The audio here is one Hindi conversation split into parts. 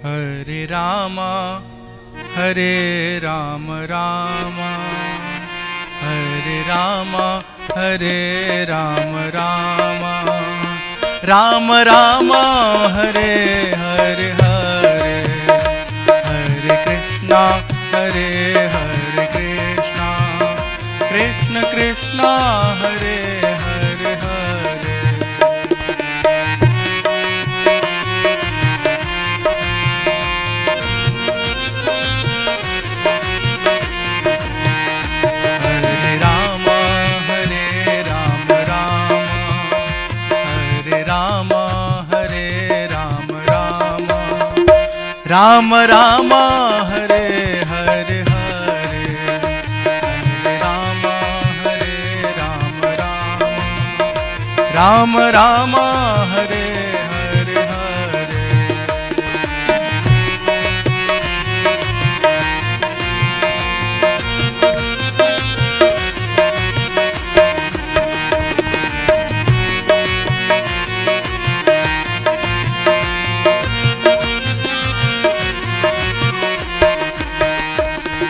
हरे राम हरे राम राम हरे राम हरे राम राम राम राम हरे हरे हरे हरे कृष्णा हरे हरे कृष्णा कृष्ण कृष्णा हरे हरे हरे। हरे राम राम राम हरे हरे हरे हरे राम हरे राम राम राम हरे हरे हरे।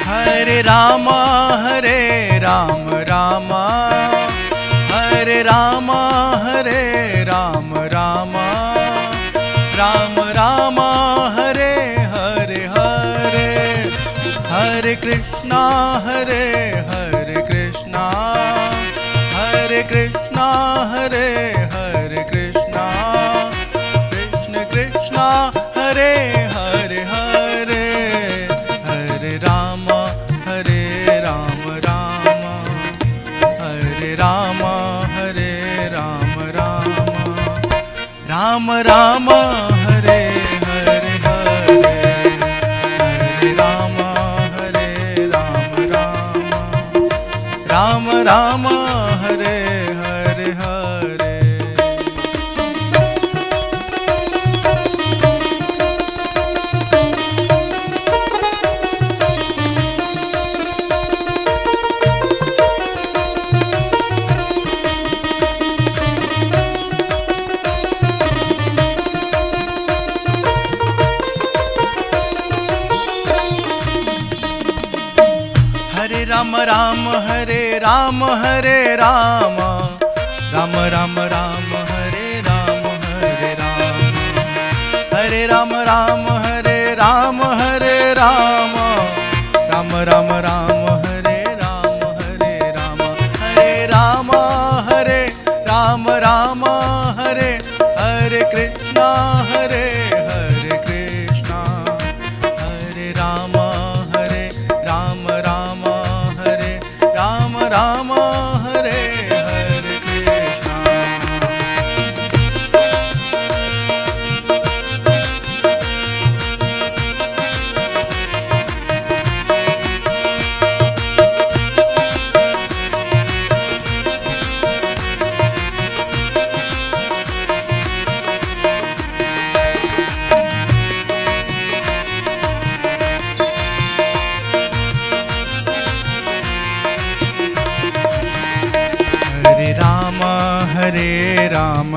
हरे राम राम हरे राम राम राम राम हरे हरे हरे हरे कृष्णा हरे कृष्णा हरे कृष्णा हरे कृष्णा कृष्ण कृष्णा हरे हरे हरे हरे राम राम हरे राम राम राम हरे हरे हरे हरे राम राम राम हरे हरे हरे। राम हरे राम राम राम राम हरे राम हरे राम हरे राम राम राम राम हरे राम हरे राम हरे राम हरे हरे कृष्णा हरे कृष्णा हरे राम राम हरे हरे कृष्णा। हरे राम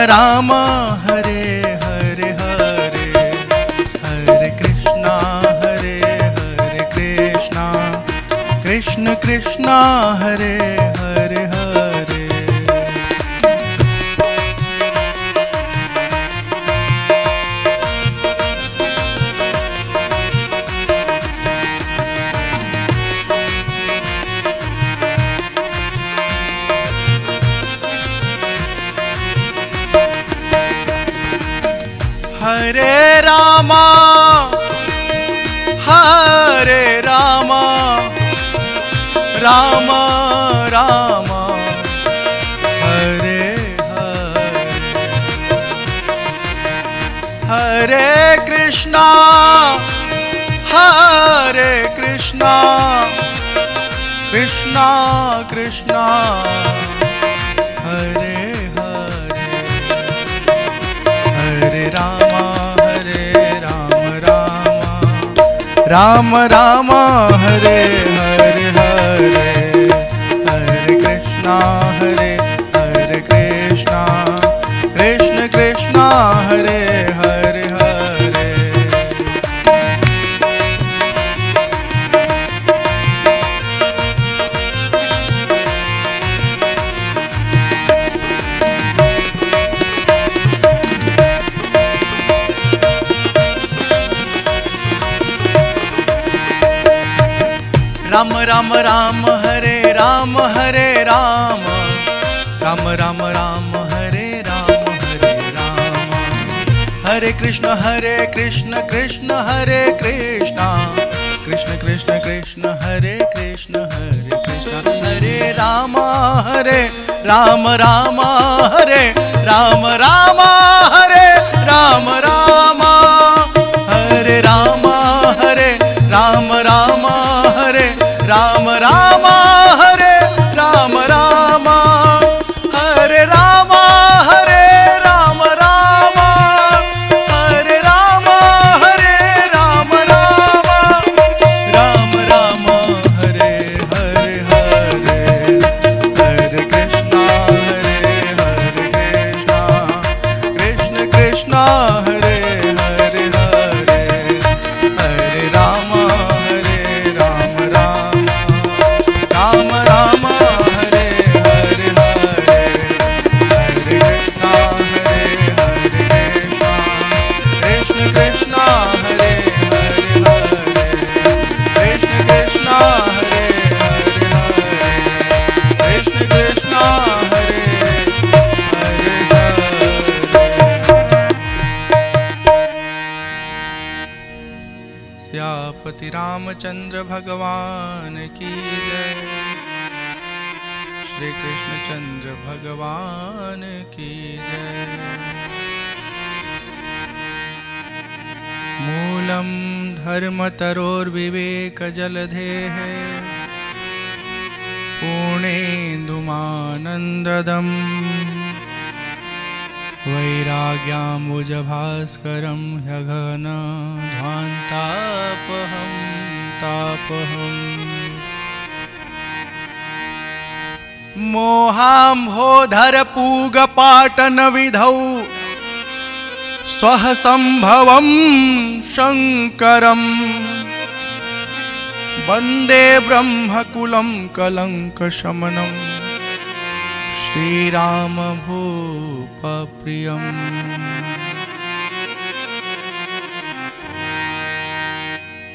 राम हरे हरे हरे हरे कृष्णा हरे कृष्णा कृष्ण कृष्णा हरे हरे हरे। हरे रामा राम राम हरे हरे हरे कृष्णा कृष्णा कृष्णा हरे हरे हरे राम हरे हरे हरे हरे कृष्णा कृष्ण कृष्ण हरे हरे राम राम हरे राम हरे राम, राम राम राम हरे राम हरे राम, हरे कृष्ण कृष्ण हरे कृष्ण, कृष्ण कृष्ण कृष्ण हरे कृष्ण, हरे राम हरे राम, राम हरे राम, राम हरे राम, राम हरे राम, हरे राम, राम हरे राम, राम हरे राम, राम हरे राम, हरे राम, राम हरे राम, हरे राम, राम राम राम हरे हरे हरे, हरे कृष्णा कृष्ण कृष्ण हरे हरे हरे, हरे राम राम राम राम हरे हरे हरे, हरे कृष्णा कृष्ण कृष्ण हरे हरे हरे, कृष्ण कृष्ण हरे हरे हरे, कृष्ण कृष्ण हरे हरे हरे। सियापति रामचंद्र भगवान की जय, श्री कृष्ण चंद्र भगवान की जय। मूलम धर्मतरोर्विवेकजलधेः, पूर्णेन्दुमानन्ददम्, वैराग्याम्बुजभास्करं ह्यघनध्वान्तापहं तापहम्। मोहाम्भोधरपूगपाटनविधौ स्वः सम्भवं शङ्करम्, वन्दे ब्रह्मकुलं कलङ्कशमनं, श्रीरामभूपप्रियम्।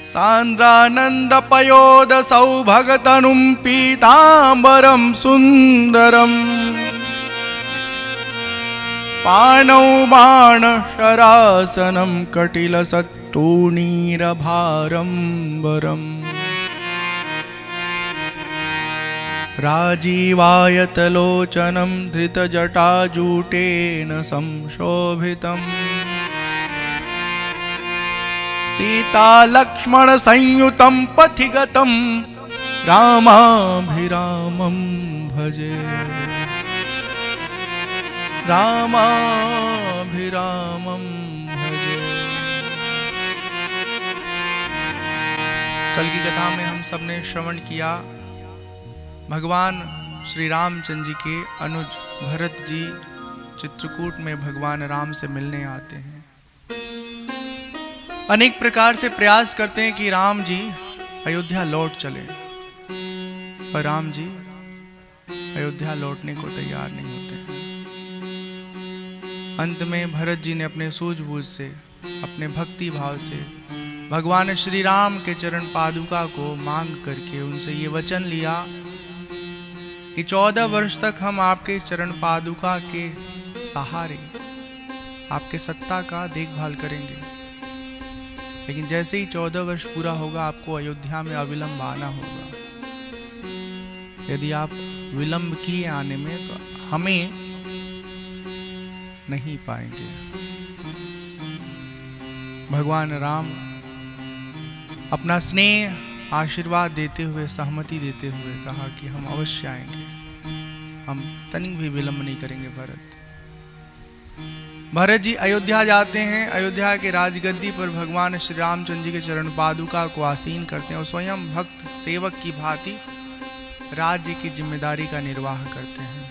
सान्द्रानन्दपयोदसौभगतनुं पीताम्बरं सुन्दरम्, पाणौ बाणशरासनं कटिलसत्तूणीरभारम्बरम्, राजीवायतलोचनं धृतजटाजूटेन संशोभितम्, सीतालक्ष्मणसंयुतं पथिगतं रामाभिरामं भजे, रामाभिरामं भजे। कल की कथा में हम सब ने श्रवण किया, भगवान श्री रामचंद्र जी के अनुज भरत जी चित्रकूट में भगवान राम से मिलने आते हैं। अनेक प्रकार से प्रयास करते हैं कि राम जी अयोध्या लौट चले, पर राम जी अयोध्या लौटने को तैयार नहीं होते। अंत में भरत जी ने अपने सूझबूझ से, अपने भक्ति भाव से भगवान श्री राम के चरण पादुका को मांग करके उनसे ये वचन लिया कि 14 वर्ष तक हम आपके चरण पादुका के सहारे आपके सत्ता का देखभाल करेंगे, लेकिन जैसे ही 14 वर्ष पूरा होगा आपको अयोध्या में अविलंब आना होगा। यदि आप विलंब किए आने में तो हमें नहीं पाएंगे। भगवान राम अपना स्नेह आशीर्वाद देते हुए, सहमति देते हुए कहा कि हम अवश्य आएंगे, हम तनिक भी विलंब नहीं करेंगे। भरत जी अयोध्या जाते हैं। अयोध्या के राजगद्दी पर भगवान श्री रामचंद्र जी के चरण पादुका को आसीन करते हैं और स्वयं भक्त सेवक की भांति राज्य की जिम्मेदारी का निर्वाह करते हैं।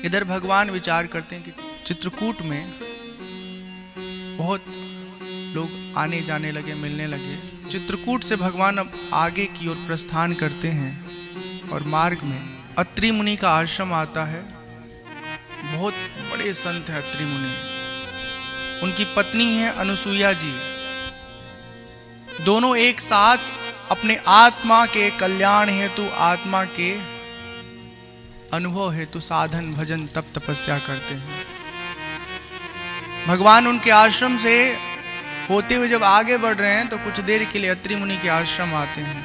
इधर भगवान विचार करते हैं कि चित्रकूट में बहुत लोग आने जाने लगे, मिलने लगे। चित्रकूट से भगवान अब आगे की ओर प्रस्थान करते हैं और मार्ग में अत्रि मुनि का आश्रम आता है। बहुत बड़े संत हैं अत्रि मुनि। उनकी पत्नी है अनुसुईया जी। दोनों एक साथ अपने आत्मा के कल्याण हेतु, आत्मा के अनुभव हेतु साधन भजन तप तपस्या करते हैं। भगवान उनके आश्रम से होते हुए जब आगे बढ़ रहे हैं तो कुछ देर के लिए अत्रि मुनि के आश्रम आते हैं।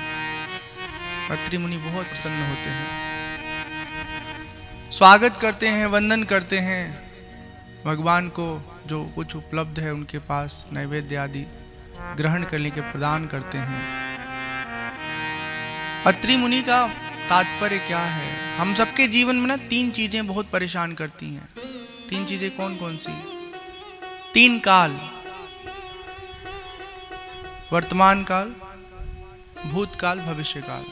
अत्रि मुनि बहुत प्रसन्न होते हैं, स्वागत करते हैं, वंदन करते हैं, भगवान को जो कुछ उपलब्ध है उनके पास नैवेद्य आदि ग्रहण करने के प्रदान करते हैं। अत्रि मुनि का तात्पर्य क्या है? हम सबके जीवन में ना 3 चीजें बहुत परेशान करती हैं। 3 चीजें कौन कौन सी? 3 काल, वर्तमान काल, भूतकाल, भविष्य काल।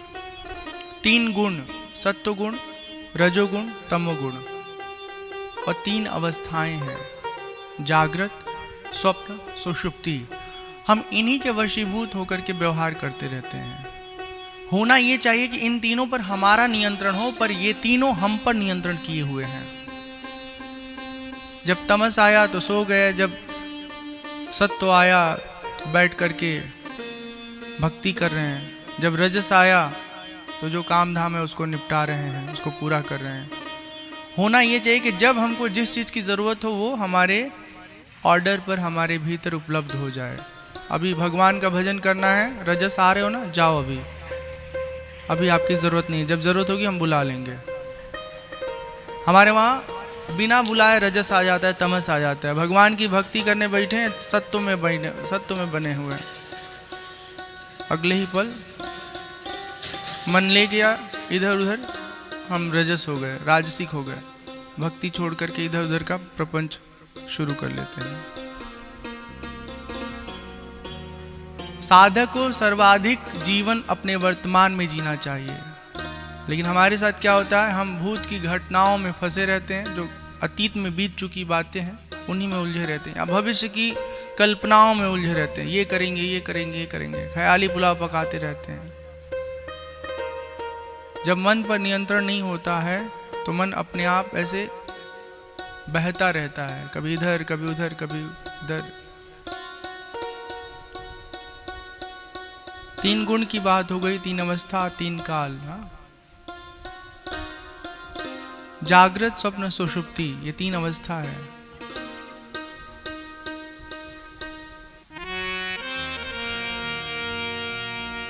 3 गुण, सत्व गुण, रजोगुण, तमोगुण, और 3 अवस्थाएं हैं, जागृत, स्वप्न, सुषुप्ति। हम इन्हीं के वशीभूत होकर के व्यवहार करते रहते हैं। होना ये चाहिए कि इन तीनों पर हमारा नियंत्रण हो, पर ये तीनों हम पर नियंत्रण किए हुए हैं। जब तमस आया तो सो गए, जब सत्व आया तो बैठ करके भक्ति कर रहे हैं, जब रजस आया तो जो काम धाम है उसको निपटा रहे हैं, उसको पूरा कर रहे हैं। होना ये चाहिए कि जब हमको जिस चीज़ की ज़रूरत हो वो हमारे ऑर्डर पर हमारे भीतर उपलब्ध हो जाए। अभी भगवान का भजन करना है, रजस आ रहे हो ना, जाओ अभी आपकी ज़रूरत नहीं है, जब ज़रूरत होगी हम बुला लेंगे। हमारे वहाँ बिना बुलाए रजस आ जाता है, तमस आ जाता है। भगवान की भक्ति करने बैठे हैं, सत्व में बने हुए हैं, अगले ही पल मन ले गया इधर उधर, हम रजस हो गए, राजसिक हो गए, भक्ति छोड़ करके इधर उधर का प्रपंच शुरू कर लेते हैं। साधक को सर्वाधिक जीवन अपने वर्तमान में जीना चाहिए, लेकिन हमारे साथ क्या होता है, हम भूत की घटनाओं में फंसे रहते हैं, जो अतीत में बीत चुकी बातें हैं उन्हीं में उलझे रहते हैं, या भविष्य की कल्पनाओं में उलझे रहते हैं। ये करेंगे, ये करेंगे, ये करेंगे, ख्याली पुलाव पकाते रहते हैं। जब मन पर नियंत्रण नहीं होता है तो मन अपने आप ऐसे बहता रहता है, कभी इधर कभी उधर कभी उधर। 3 गुण की बात हो गई, 3 अवस्था, 3 काल। जागृत, स्वप्न, सुषुप्ति, ये 3 अवस्था है।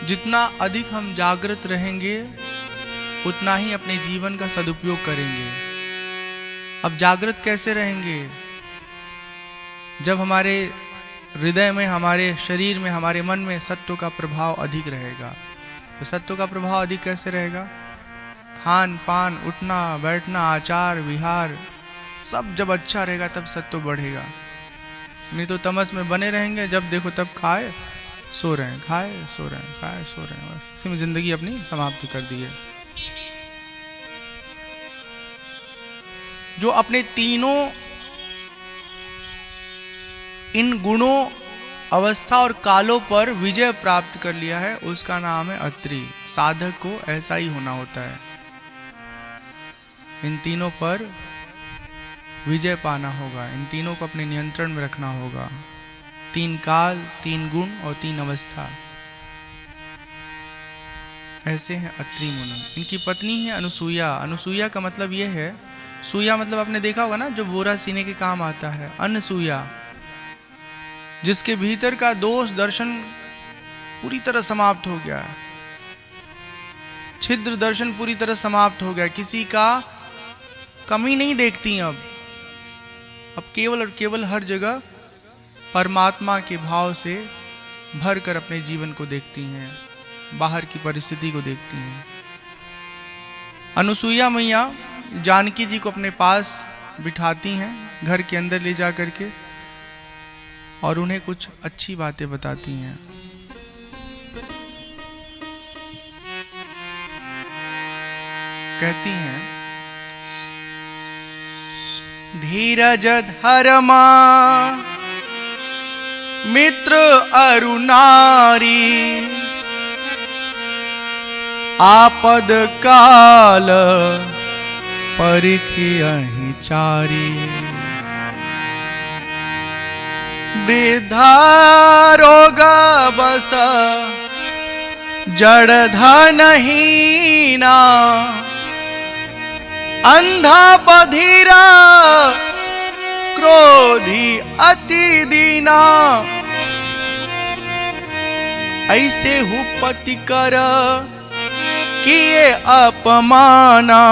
जितना अधिक हम जागृत रहेंगे उतना ही अपने जीवन का सदुपयोग करेंगे। अब जागृत कैसे रहेंगे? जब हमारे हृदय में, हमारे शरीर में, हमारे मन में सत्व का प्रभाव अधिक रहेगा। तो सत्व का प्रभाव अधिक कैसे रहेगा? खान पान, उठना बैठना, आचार विहार सब जब अच्छा रहेगा तब सत्व बढ़ेगा। नहीं तो तमस में बने रहेंगे, जब देखो तब खाए सो रहे हैं, खाए सो रहे हैं, खाए सो रहे हैं, बस इसी में जिंदगी अपनी समाप्ति कर दी है। जो अपने तीनों इन गुणों, अवस्था और कालों पर विजय प्राप्त कर लिया है, उसका नाम है अत्रि। साधक को ऐसा ही होना होता है, इन तीनों पर विजय पाना होगा, इन तीनों को अपने नियंत्रण में रखना होगा। 3 काल, 3 गुण और 3 अवस्था, ऐसे हैं अत्रि मुनि। इनकी पत्नी है अनुसूया। अनुसूया का मतलब यह है, सूया मतलब आपने देखा होगा ना, जो बोरा सीने के काम आता है, अनसूया, जिसके भीतर का दोष दर्शन पूरी तरह समाप्त हो गया, छिद्र दर्शन पूरी तरह समाप्त हो गया, किसी का कमी नहीं देखती। अब केवल और केवल हर जगह परमात्मा के भाव से भर कर अपने जीवन को देखती हैं, बाहर की परिस्थिति को देखती हैं। अनुसूया मैया जानकी जी को अपने पास बिठाती हैं, घर के अंदर ले जा करके, और उन्हें कुछ अच्छी बातें बताती हैं। कहती हैं, धीरज धर्मा मित्र अरु नारी, आपद काल परिखियहि चारी, वृद्धा रोग बस जड़ धनहीना अंधा बधिरा क्रोधी अति दीना। ऐसे हु पति कर किए अपमाना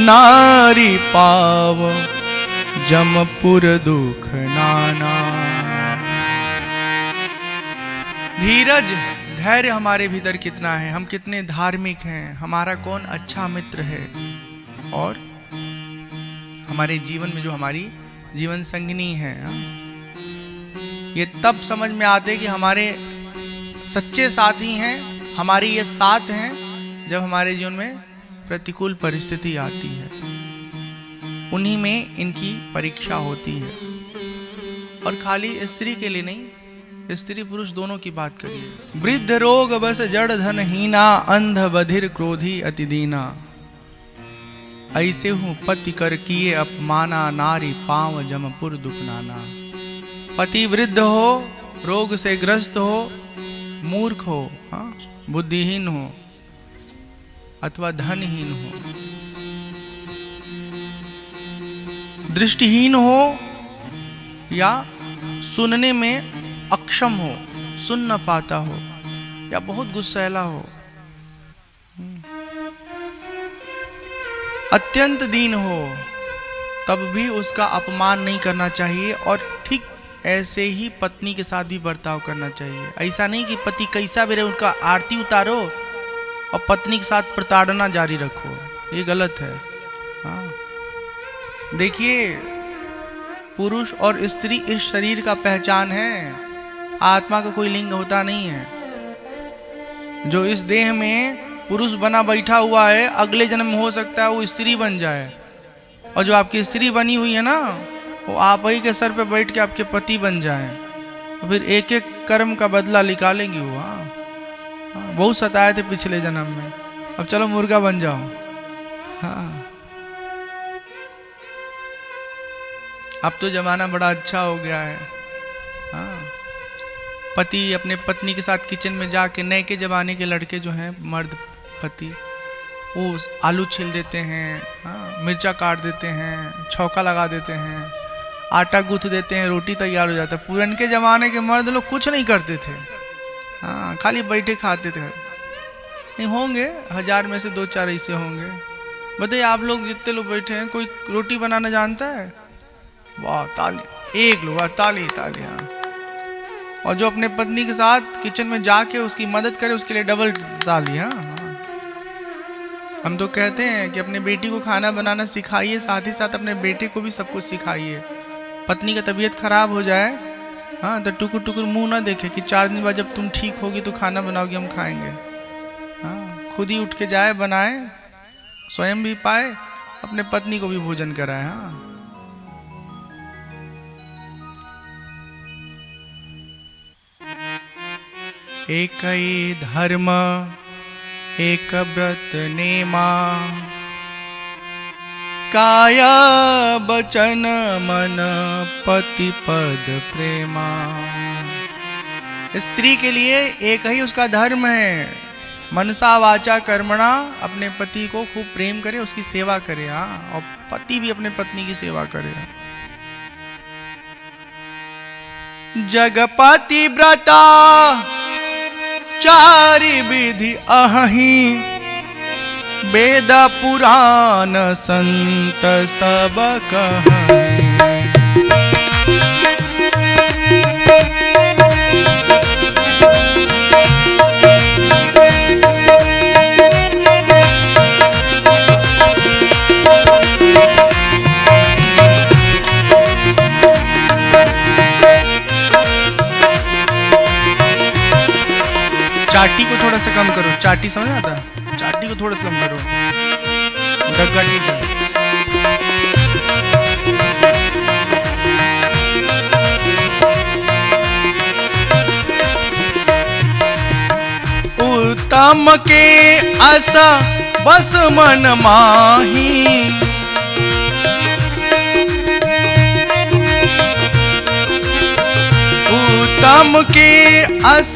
नारी पाव जमपुर दुख नाना। धीरज धैर्य हमारे भीतर कितना है, हम कितने धार्मिक हैं, हमारा कौन अच्छा मित्र है, और हमारे जीवन में जो हमारी जीवन संगिनी है, ये तब समझ में आते कि हमारे सच्चे साथी हैं, हमारे ये साथ हैं जब हमारे जीवन में प्रतिकूल परिस्थिति आती है, उन्हीं में इनकी परीक्षा होती है। और खाली स्त्री के लिए नहीं, स्त्री पुरुष दोनों की बात करिए। वृद्ध रोग बस जड़ धनहीना अंध बधिर क्रोधी अति दीना। ऐसे हूँ पति कर किए अपमाना नारी पांव जमपुर दुख नाना। पति वृद्ध हो, रोग से ग्रस्त हो, मूर्ख हो, हाँ, बुद्धिहीन हो अथवा धनहीन हो, दृष्टिहीन हो या सुनने में अक्षम हो, सुन न पाता हो, या बहुत गुस्सैला हो, अत्यंत दीन हो, तब भी उसका अपमान नहीं करना चाहिए। और ठीक ऐसे ही पत्नी के साथ भी बर्ताव करना चाहिए। ऐसा नहीं कि पति कैसा भी रहे उनका आरती उतारो और पत्नी के साथ प्रताड़ना जारी रखो, ये गलत है। हाँ, देखिए, पुरुष और स्त्री इस शरीर का पहचान है, आत्मा का कोई लिंग होता नहीं है। जो इस देह में पुरुष बना बैठा हुआ है, अगले जन्म में हो सकता है वो स्त्री बन जाए, और जो आपकी स्त्री बनी हुई है ना, वो आप ही के सर पे बैठ के आपके पति बन जाए, तो फिर एक एक कर्म का बदला निकालेंगी वो। हाँ, बहुत सताए थे पिछले जन्म में, अब चलो मुर्गा बन जाओ। हाँ, अब तो जमाना बड़ा अच्छा हो गया है। हाँ, पति अपने पत्नी के साथ किचन में जाके, नए के जमाने के लड़के जो हैं, मर्द पति, वो आलू छील देते हैं, हाँ, मिर्चा काट देते हैं, छौका लगा देते हैं, आटा गूंथ देते हैं, रोटी तैयार हो जाता है। पुराने के ज़माने के मर्द लोग कुछ नहीं करते थे, हाँ, खाली बैठे खाते थे। नहीं होंगे, 1000 में से 2-4 ऐसे होंगे। बताइए, आप लोग जितने लोग बैठे हैं, कोई रोटी बनाना जानता है? वाह, ताली, एक लोग, ताली ताली। हाँ, और जो अपने पत्नी के साथ किचन में जाके उसकी मदद करे, उसके लिए डबल ताली। हाँ, हम तो कहते हैं कि अपने बेटी को खाना बनाना सिखाइए, साथ ही साथ अपने बेटे को भी सब कुछ सिखाइए। पत्नी का तबीयत खराब हो जाए, हाँ, तो टुकुर टुकुर मुंह ना देखे कि 4 दिन बाद जब तुम ठीक होगी तो खाना बनाओगी, हम खाएंगे। हाँ, खुद ही उठ के जाए, बनाए, स्वयं भी पाए, अपने पत्नी को भी भोजन कराए। हाँ, एक ही धर्म एक व्रत नेमा, काया बचन मन पति पद प्रेमा। स्त्री के लिए एक ही उसका धर्म है, मनसा वाचा कर्मणा, अपने पति को खूब प्रेम करे, उसकी सेवा करे। हाँ, और पति भी अपने पत्नी की सेवा करे। जगपति व्रता चारि विधि अहि, वेद पुराण संत सब कहि। चाटी को थोड़ा सा कम करो, चाटी समझ आता है, चाटी को थोड़ा सा कम करो, डग्गा ठीक है। उत्तम के अस बस मन माही, उत्तम के अस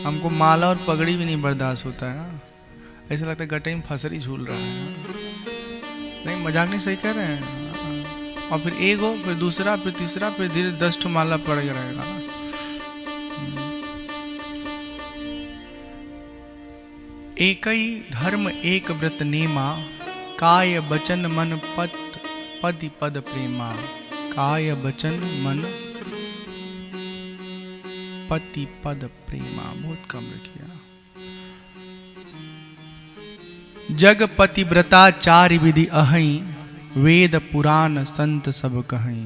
हमको माला और पगड़ी भी नहीं बर्दाश्त होता है। ऐसा लगता है गटे में फसरी झूल रहा है। नहीं, मजाक नहीं, सही कह रहे हैं। और फिर एक हो, फिर दूसरा, फिर तीसरा, फिर धीरे 10 ठो माला पड़ रहेगा ना। एक ही धर्म एक व्रत नेमा, काय बचन मन पति पद प्रेमा। काय बचन मन पति पद प्रेमा, बहुत कम रखिए। जग पतिव्रता चारि विधि अहई, वेद पुराण संत सब कहई।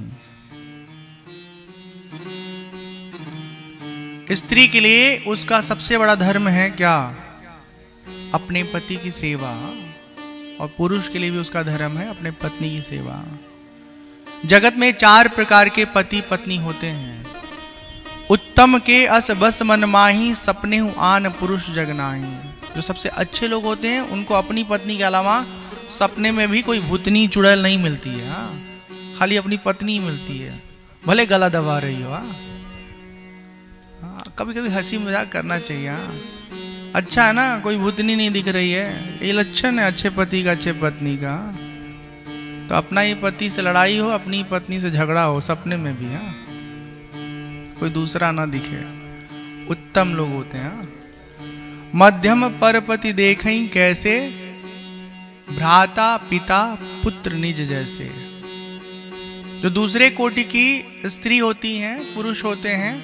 स्त्री के लिए उसका सबसे बड़ा धर्म है क्या? अपने पति की सेवा। और पुरुष के लिए भी उसका धर्म है अपने पत्नी की सेवा। जगत में 4 प्रकार के पति पत्नी होते हैं। उत्तम के अस बस मन माही, सपने हूँ आन पुरुष जगनाही। जो सबसे अच्छे लोग होते हैं उनको अपनी पत्नी के अलावा सपने में भी कोई भूतनी चुड़ैल नहीं मिलती है। खाली अपनी पत्नी ही मिलती है, भले गला दबा रही हो। कभी कभी हंसी मजाक करना चाहिए। अच्छा है ना, कोई भूतनी नहीं दिख रही है, ये लक्षण है अच्छे पति का, अच्छे पत्नी का। तो अपना ही पति से लड़ाई हो, अपनी पत्नी से झगड़ा हो, सपने में भी। कोई दूसरा ना दिखे, उत्तम लोग होते हैं। मध्यम परपति देखई कैसे, भ्राता पिता पुत्र निज जैसे। जो दूसरे कोटि की स्त्री होती हैं, पुरुष होते हैं,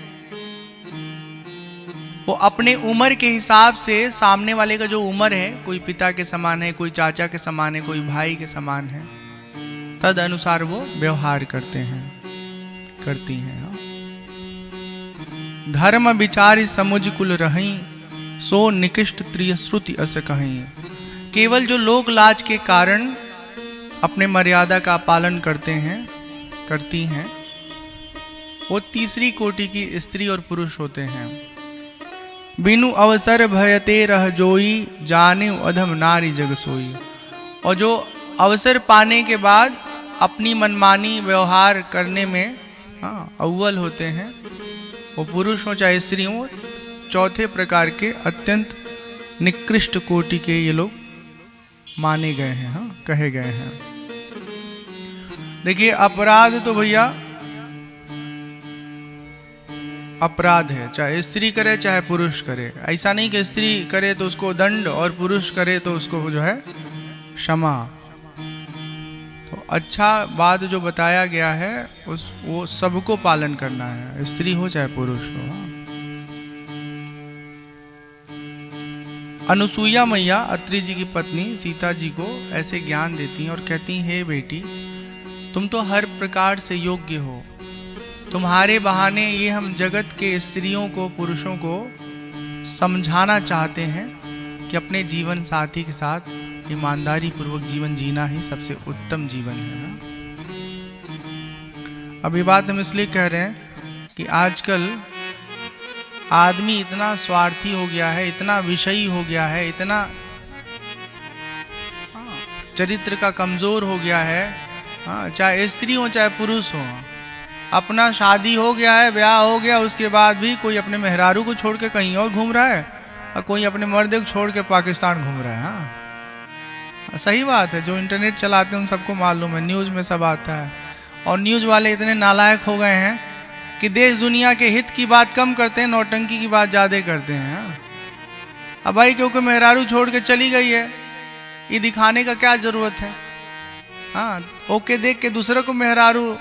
वो अपने उम्र के हिसाब से सामने वाले का जो उम्र है, कोई पिता के समान है, कोई चाचा के समान है, कोई भाई के समान है, तद अनुसार वो व्यवहार करते हैं, करती हैं। धर्म विचारी समुझ कुल रही, सो निकृष्ट त्रिय श्रुति अस कहीं। केवल जो लोक लाज के कारण अपने मर्यादा का पालन करते हैं, करती हैं, वो तीसरी कोटि की स्त्री और पुरुष होते हैं। बिनु अवसर भयते रह जोई, जाने अधम नारी जग सोई। और जो अवसर पाने के बाद अपनी मनमानी व्यवहार करने में अव्वल होते हैं, वो पुरुष हो चाहे स्त्री हो, चौथे प्रकार के अत्यंत निकृष्ट कोटि के ये लोग माने गए हैं, कहे गए हैं। देखिए, अपराध तो भैया अपराध है, चाहे स्त्री करे चाहे पुरुष करे। ऐसा नहीं कि स्त्री करे तो उसको दंड और पुरुष करे तो उसको जो है क्षमा। तो अच्छा बात जो बताया गया है वो सबको पालन करना है, स्त्री हो चाहे पुरुष हो। अनुसुईया मैया अत्रि जी की पत्नी सीता जी को ऐसे ज्ञान देती हैं और कहती हैं, हे बेटी, तुम तो हर प्रकार से योग्य हो। तुम्हारे बहाने ये हम जगत के स्त्रियों को, पुरुषों को समझाना चाहते हैं कि अपने जीवन साथी के साथ ईमानदारी पूर्वक जीवन जीना ही सबसे उत्तम जीवन है। अब ये बात हम इसलिए कह रहे हैं कि आजकल आदमी इतना स्वार्थी हो गया है, इतना विषयी हो गया है, इतना चरित्र का कमजोर हो गया है। चाहे स्त्री हो चाहे पुरुष हो, अपना शादी हो गया है, ब्याह हो गया, उसके बाद भी कोई अपने मेहरारू को छोड़ के कहीं और घूम रहा है और कोई अपने मर्दे को छोड़ के पाकिस्तान घूम रहा है। सही बात है, जो इंटरनेट चलाते हैं उन सबको मालूम है, न्यूज़ में सब आता है। और न्यूज़ वाले इतने नालायक हो गए हैं कि देश दुनिया के हित की बात कम करते हैं, नौटंकी की बात ज़्यादा करते हैं। अब भाई क्योंकि मेहरारू छोड़ के चली गई है, ये दिखाने का क्या ज़रूरत है? ओके देख के दूसरे को मेहरारू,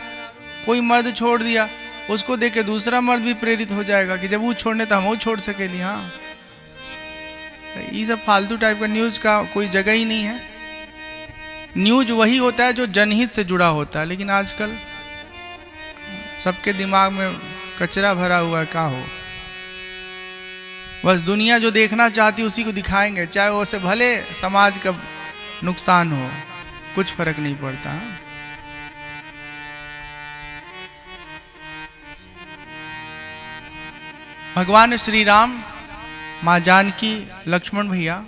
कोई मर्द छोड़ दिया, उसको देख के दूसरा मर्द भी प्रेरित हो जाएगा कि जब वो छोड़ने तो हम वो छोड़ सकेली। ये सब फालतू टाइप का न्यूज़ का कोई जगह ही नहीं है। न्यूज़ वही होता है जो जनहित से जुड़ा होता है, लेकिन आजकल सबके दिमाग में कचरा भरा हुआ है। क्या हो, बस दुनिया जो देखना चाहती है उसी को दिखाएंगे, चाहे वो से भले समाज का नुकसान हो, कुछ फर्क नहीं पड़ता। भगवान श्री राम, माँ जानकी, लक्ष्मण भैया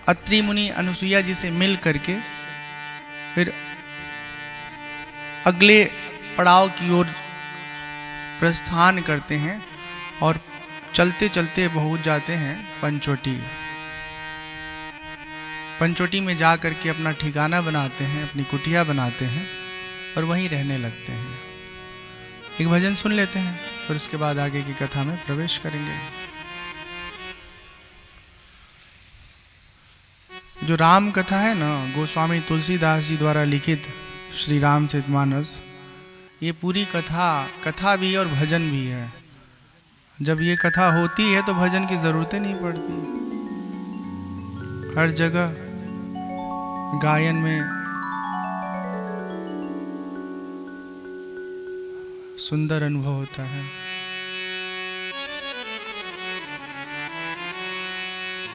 अत्रि मुनि अनुसुईया जी से मिल करके फिर अगले पड़ाव की ओर प्रस्थान करते हैं और चलते चलते पहुंच जाते हैं पंचवटी। पंचवटी में जा करके अपना ठिकाना बनाते हैं, अपनी कुटिया बनाते हैं और वहीं रहने लगते हैं। एक भजन सुन लेते हैं, फिर उसके बाद आगे की कथा में प्रवेश करेंगे। जो राम कथा है ना, गोस्वामी तुलसीदास जी द्वारा लिखित श्री रामचरितमानस, ये पूरी कथा भी और भजन भी है। जब ये कथा होती है तो भजन की जरूरत नहीं पड़ती। हर जगह गायन में सुंदर अनुभव होता है।